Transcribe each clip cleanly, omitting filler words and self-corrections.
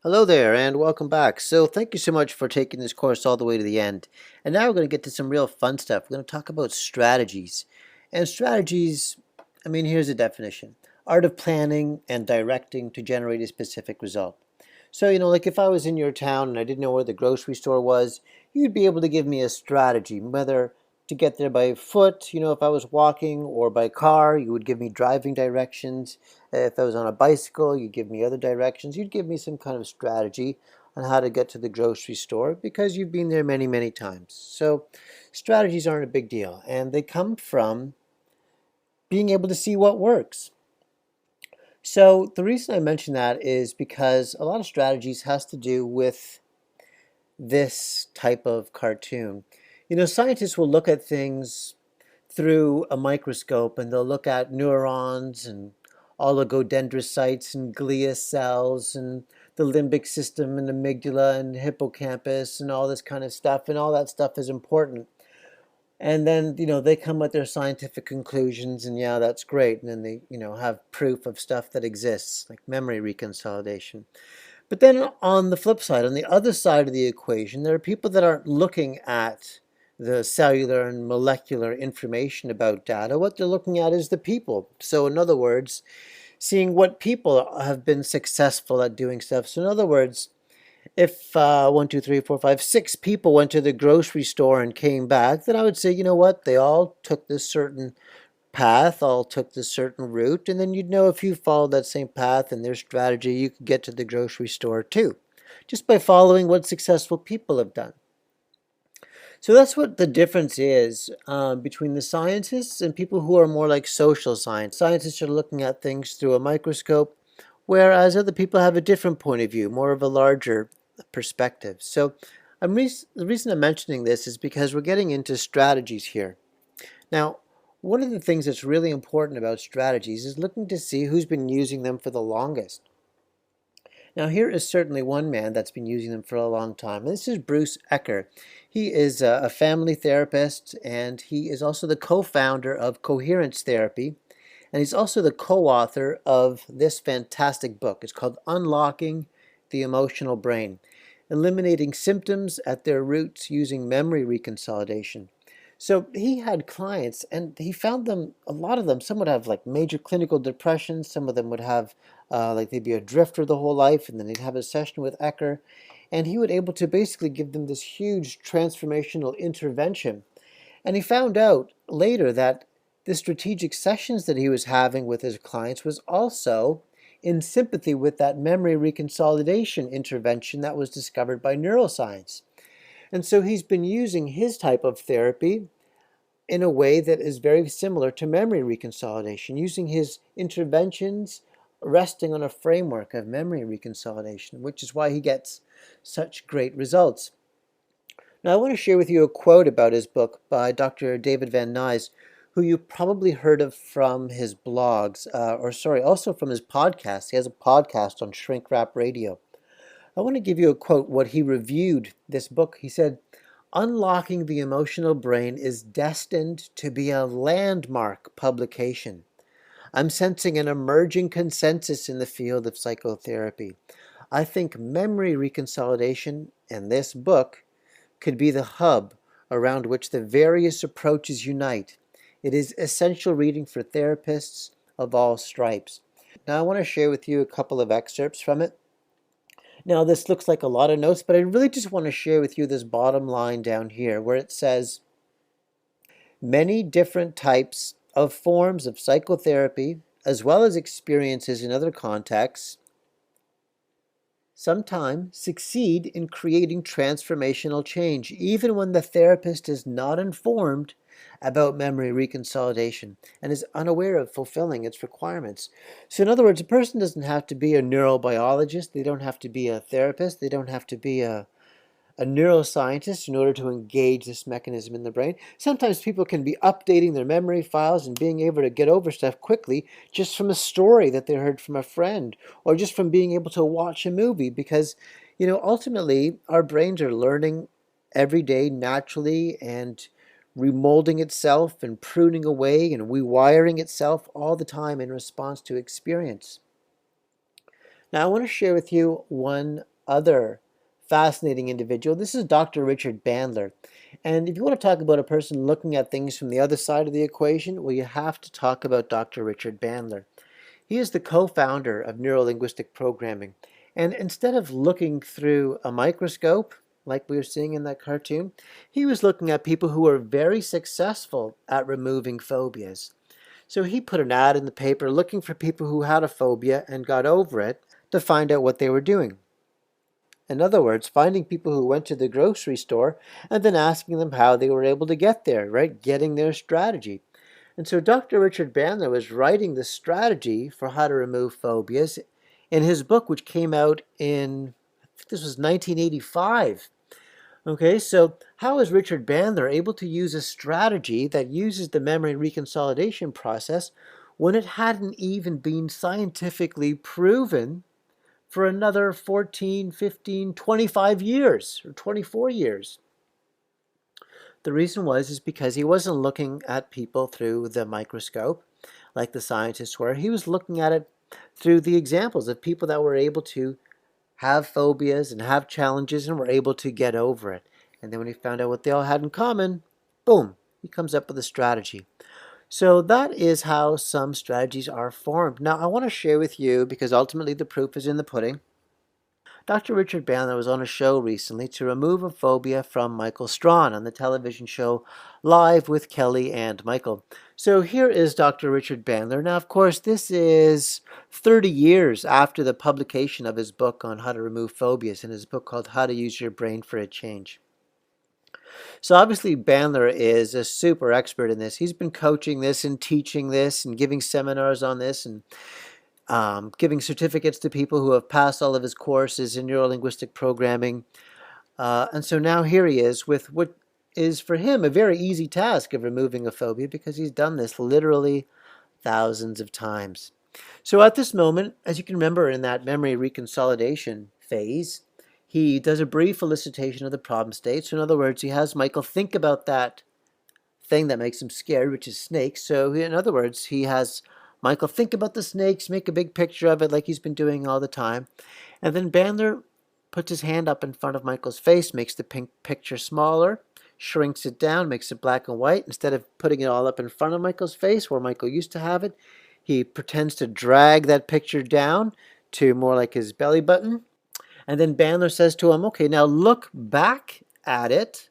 Hello there and welcome back. So thank you so much for taking this course all the way to the end. And now we're going to get to some real fun stuff. We're going to talk about strategies. And strategies, here's a definition. Art of planning and directing to generate a specific result. So, like if I was in your town and I didn't know where the grocery store was, you'd be able to give me a strategy, whether to get there by foot, if I was walking, or by car, you would give me driving directions. If I was on a bicycle, you'd give me other directions. You'd give me some kind of strategy on how to get to the grocery store because you've been there many, many times. So strategies aren't a big deal, and they come from being able to see what works. So the reason I mention that is because a lot of strategies has to do with this type of cartoon. Scientists will look at things through a microscope and they'll look at neurons and oligodendrocytes and glia cells and the limbic system and amygdala and hippocampus and all this kind of stuff, and all that stuff is important. And then, they come with their scientific conclusions, and yeah, that's great. And then they, have proof of stuff that exists, like memory reconsolidation. But then on the flip side, on the other side of the equation, there are people that aren't looking at the cellular and molecular information about data. What they're looking at is the people. So in other words, seeing what people have been successful at doing stuff. So in other words, if 1, 2, 3, 4, 5, 6 people went to the grocery store and came back, then I would say, you know what, they all took this certain path, all took this certain route, and then you'd know if you followed that same path and their strategy, you could get to the grocery store too, just by following what successful people have done. So that's what the difference is between the scientists and people who are more like social science. Scientists are looking at things through a microscope, whereas other people have a different point of view, more of a larger perspective. So the reason I'm mentioning this is because we're getting into strategies here. Now, one of the things that's really important about strategies is looking to see who's been using them for the longest. Now, here is certainly one man that's been using them for a long time. This is Bruce Ecker. He is a family therapist, and he is also the co-founder of Coherence Therapy, and he's also the co-author of this fantastic book. It's called Unlocking the Emotional Brain, Eliminating Symptoms at Their Roots Using Memory Reconsolidation. So he had clients, and he found them, a lot of them, some would have like major clinical depression, some of them would have like they'd be a drifter the whole life, and then they'd have a session with Ecker, and he would able to basically give them this huge transformational intervention. And he found out later that the strategic sessions that he was having with his clients was also in sympathy with that memory reconsolidation intervention that was discovered by neuroscience. And so he's been using his type of therapy in a way that is very similar to memory reconsolidation, using his interventions resting on a framework of memory reconsolidation, which is why he gets such great results. Now, I want to share with you a quote about his book by Dr. David Van Nuys, who you probably heard of from his blogs, also from his podcast. He has a podcast on Shrink Wrap Radio. I want to give you a quote, what he reviewed this book. He said, "Unlocking the Emotional Brain is destined to be a landmark publication. I'm sensing an emerging consensus in the field of psychotherapy. I think memory reconsolidation and this book could be the hub around which the various approaches unite. It is essential reading for therapists of all stripes." Now, I want to share with you a couple of excerpts from it. Now, this looks like a lot of notes, but I really just want to share with you this bottom line down here where it says, "Many different types of forms of psychotherapy, as well as experiences in other contexts, sometimes succeed in creating transformational change, even when the therapist is not informed about memory reconsolidation and is unaware of fulfilling its requirements." So in other words, a person doesn't have to be a neurobiologist, they don't have to be a therapist, they don't have to be a neuroscientist in order to engage this mechanism in the brain. Sometimes people can be updating their memory files and being able to get over stuff quickly just from a story that they heard from a friend, or just from being able to watch a movie, because ultimately our brains are learning every day naturally and remolding itself and pruning away and rewiring itself all the time in response to experience. Now I want to share with you one other fascinating individual. This is Dr. Richard Bandler. And if you want to talk about a person looking at things from the other side of the equation, well, you have to talk about Dr. Richard Bandler. He is the co-founder of neuro-linguistic programming. And instead of looking through a microscope, like we were seeing in that cartoon, he was looking at people who were very successful at removing phobias. So he put an ad in the paper looking for people who had a phobia and got over it to find out what they were doing. In other words, finding people who went to the grocery store and then asking them how they were able to get there, right? Getting their strategy. And so Dr. Richard Bandler was writing the strategy for how to remove phobias in his book, which came out in, I think this was 1985. Okay, so how is Richard Bandler able to use a strategy that uses the memory reconsolidation process when it hadn't even been scientifically proven for another 14, 15, 25 years or 24 years? The reason is because he wasn't looking at people through the microscope like the scientists were. He was looking at it through the examples of people that were able to have phobias and have challenges and were able to get over it. And then when he found out what they all had in common, boom, he comes up with a strategy. So that is how some strategies are formed. Now I want to share with you, because ultimately the proof is in the pudding. Dr. Richard Bandler was on a show recently to remove a phobia from Michael Strahan on the television show Live with Kelly and Michael. So here is Dr. Richard Bandler. Now, of course, this is 30 years after the publication of his book on how to remove phobias, in his book called How to Use Your Brain for a Change. So obviously Bandler is a super expert in this. He's been coaching this and teaching this and giving seminars on this and giving certificates to people who have passed all of his courses in neuro-linguistic programming. And so now here he is with what is for him a very easy task of removing a phobia, because he's done this literally thousands of times. So at this moment, as you can remember in that memory reconsolidation phase, he does a brief elicitation of the problem state. So in other words, he has Michael think about that thing that makes him scared, which is snakes. So in other words, he has Michael think about the snakes, make a big picture of it like he's been doing all the time. And then Bandler puts his hand up in front of Michael's face, makes the pink picture smaller, shrinks it down, makes it black and white. Instead of putting it all up in front of Michael's face where Michael used to have it, he pretends to drag that picture down to more like his belly button. And then Bandler says to him, okay, now look back at it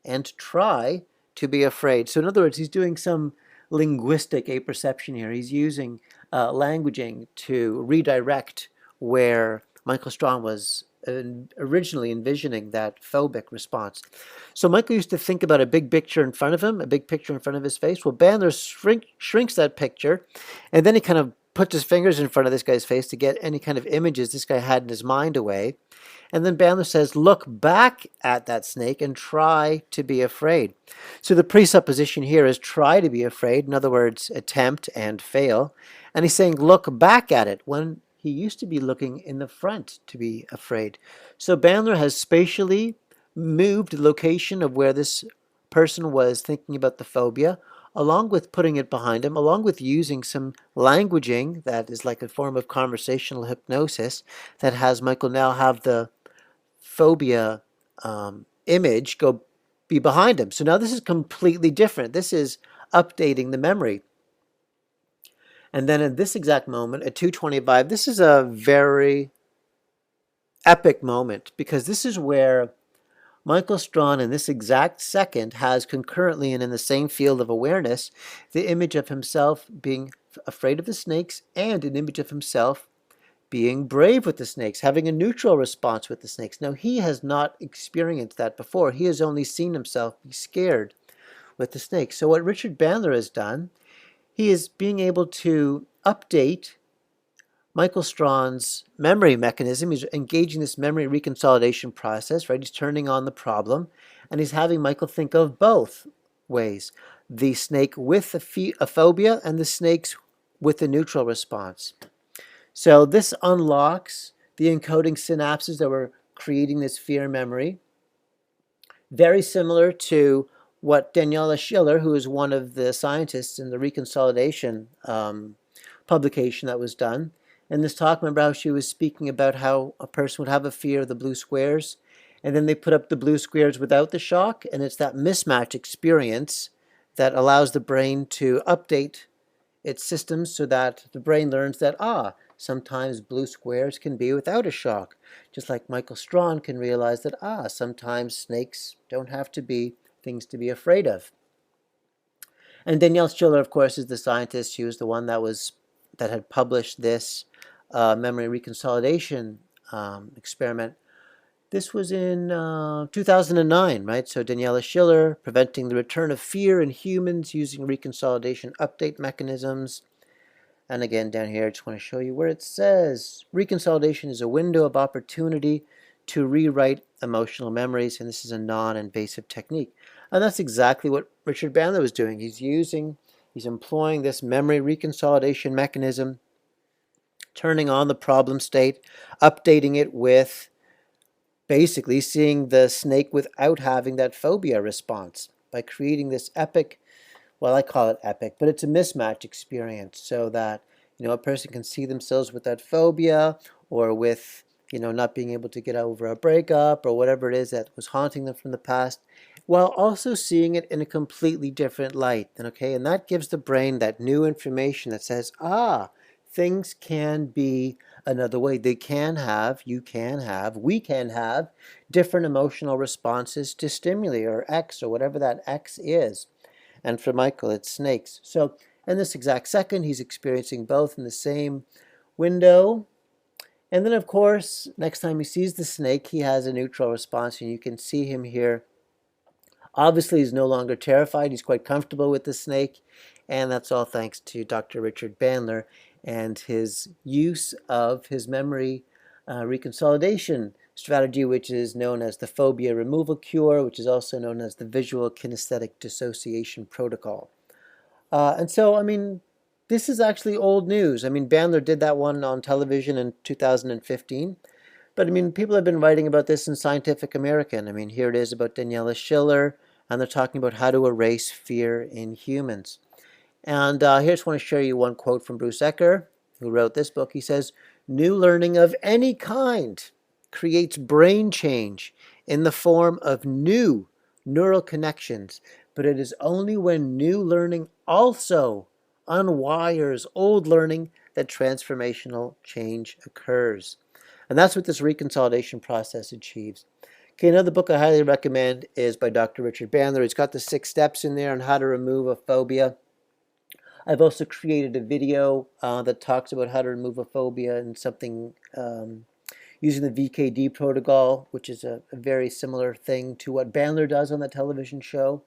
and try to be afraid. So in other words, he's doing some linguistic apperception here. He's using languaging to redirect where Michael Strahan was originally envisioning that phobic response. So Michael used to think about a big picture in front of him, a big picture in front of his face. Well, Bandler shrinks that picture, and then he kind of puts his fingers in front of this guy's face to get any kind of images this guy had in his mind away. And then Bandler says, look back at that snake and try to be afraid. So the presupposition here is try to be afraid. In other words, attempt and fail. And he's saying, look back at it, when he used to be looking in the front to be afraid. So Bandler has spatially moved the location of where this person was thinking about the phobia, along with putting it behind him, along with using some languaging that is like a form of conversational hypnosis that has Michael now have the phobia image be behind him. So now this is completely different. This is updating the memory. And then at this exact moment, at 2:25, this is a very epic moment, because this is where Michael Strahan in this exact second has concurrently and in the same field of awareness the image of himself being afraid of the snakes and an image of himself being brave with the snakes, having a neutral response with the snakes. Now, he has not experienced that before. He has only seen himself be scared with the snakes. So what Richard Bandler has done, he is being able to update Michael Strahan's memory mechanism. He's engaging this memory reconsolidation process, right? He's turning on the problem, and he's having Michael think of both ways. The snake with a phobia and the snakes with the neutral response. So this unlocks the encoding synapses that were creating this fear memory. Very similar to what Daniel Schiller, who is one of the scientists in the reconsolidation publication that was done, In this talk, remember how she was speaking about how a person would have a fear of the blue squares, and then they put up the blue squares without the shock, and it's that mismatch experience that allows the brain to update its systems so that the brain learns that, sometimes blue squares can be without a shock. Just like Michael Strahan can realize that, sometimes snakes don't have to be things to be afraid of. And Daniel Schiller, of course, is the scientist. She was the one that had published this memory reconsolidation experiment. This was in 2009, right? So Daniela Schiller, preventing the return of fear in humans using reconsolidation update mechanisms. And again, down here, I just want to show you where it says reconsolidation is a window of opportunity to rewrite emotional memories, and this is a non-invasive technique. And that's exactly what Richard Bandler was doing. He's employing this memory reconsolidation mechanism, turning on the problem state, updating it with basically seeing the snake without having that phobia response by creating this epic, well, I call it epic, but it's a mismatch experience so that, a person can see themselves with that phobia or with, not being able to get over a breakup or whatever it is that was haunting them from the past, while also seeing it in a completely different light. And that gives the brain that new information that says, things can be another way. You can have, we can have different emotional responses to stimuli or X or whatever that X is. And for Michael, it's snakes. So in this exact second, he's experiencing both in the same window. And then, of course, next time he sees the snake, he has a neutral response, and you can see him here. Obviously, he's no longer terrified. He's quite comfortable with the snake, and that's all thanks to Dr. Richard Bandler and his use of his memory reconsolidation strategy, which is known as the phobia removal cure, which is also known as the visual kinesthetic dissociation protocol. And so, this is actually old news. Bandler did that one on television in 2015. But people have been writing about this in Scientific American. Here it is about Daniela Schiller, and they're talking about how to erase fear in humans. And here I just want to share you one quote from Bruce Ecker, who wrote this book. He says, "New learning of any kind creates brain change in the form of new neural connections, but it is only when new learning also unwires old learning that transformational change occurs." And that's what this reconsolidation process achieves. Okay, another book I highly recommend is by Dr. Richard Bandler. He's got the 6 steps in there on how to remove a phobia. I've also created a video that talks about how to remove a phobia and something using the VKD protocol, which is a very similar thing to what Bandler does on that television show.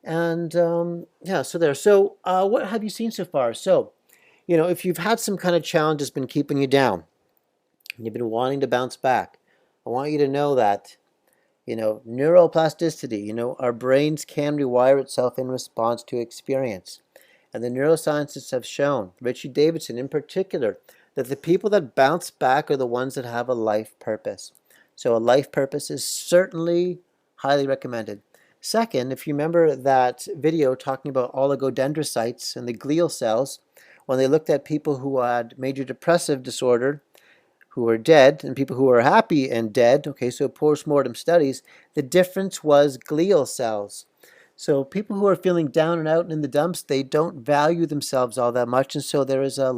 And so there. So what have you seen so far? So, if you've had some kind of challenge that's been keeping you down, and you've been wanting to bounce back, I want you to know that, neuroplasticity, our brains can rewire itself in response to experience. And the neuroscientists have shown, Richard Davidson in particular, that the people that bounce back are the ones that have a life purpose. So a life purpose is certainly highly recommended. Second, if you remember that video talking about oligodendrocytes and the glial cells, when they looked at people who had major depressive disorder, who were dead, and people who were happy and dead, so post-mortem studies, the difference was glial cells. So people who are feeling down and out and in the dumps, they don't value themselves all that much, and so there's a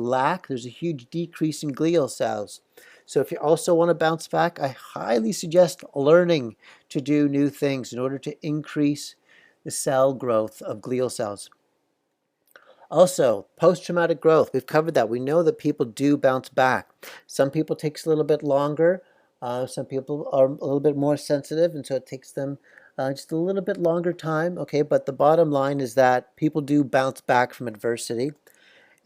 huge decrease in glial cells. So if you also want to bounce back, I highly suggest learning to do new things in order to increase the cell growth of glial cells. Also, post-traumatic growth, we've covered that. We know that people do bounce back. Some people takes a little bit longer. Some people are a little bit more sensitive, and so it takes them just a little bit longer time. But the bottom line is that people do bounce back from adversity.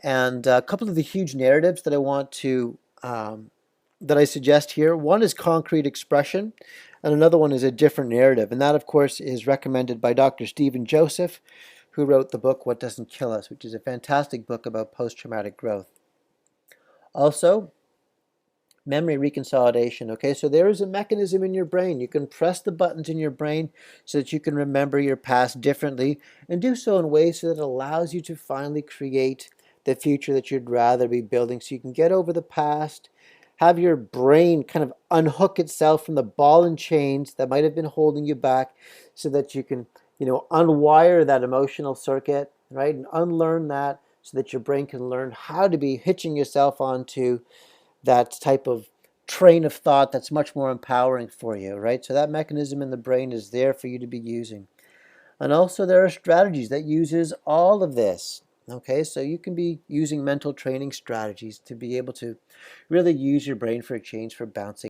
And a couple of the huge narratives that I want to, that I suggest here, one is concrete expression, and another one is a different narrative. And that, of course, is recommended by Dr. Stephen Joseph, who wrote the book What Doesn't Kill Us, which is a fantastic book about post-traumatic growth. Also, memory reconsolidation. So there is a mechanism in your brain. You can press the buttons in your brain so that you can remember your past differently and do so in ways so that it allows you to finally create the future that you'd rather be building, so you can get over the past, have your brain kind of unhook itself from the ball and chains that might have been holding you back, so that you can, unwire that emotional circuit, right? And unlearn that, so that your brain can learn how to be hitching yourself onto that type of train of thought that's much more empowering for you, right? So that mechanism in the brain is there for you to be using. And also there are strategies that uses all of this. Okay, so you can be using mental training strategies to be able to really use your brain for a change, for bouncing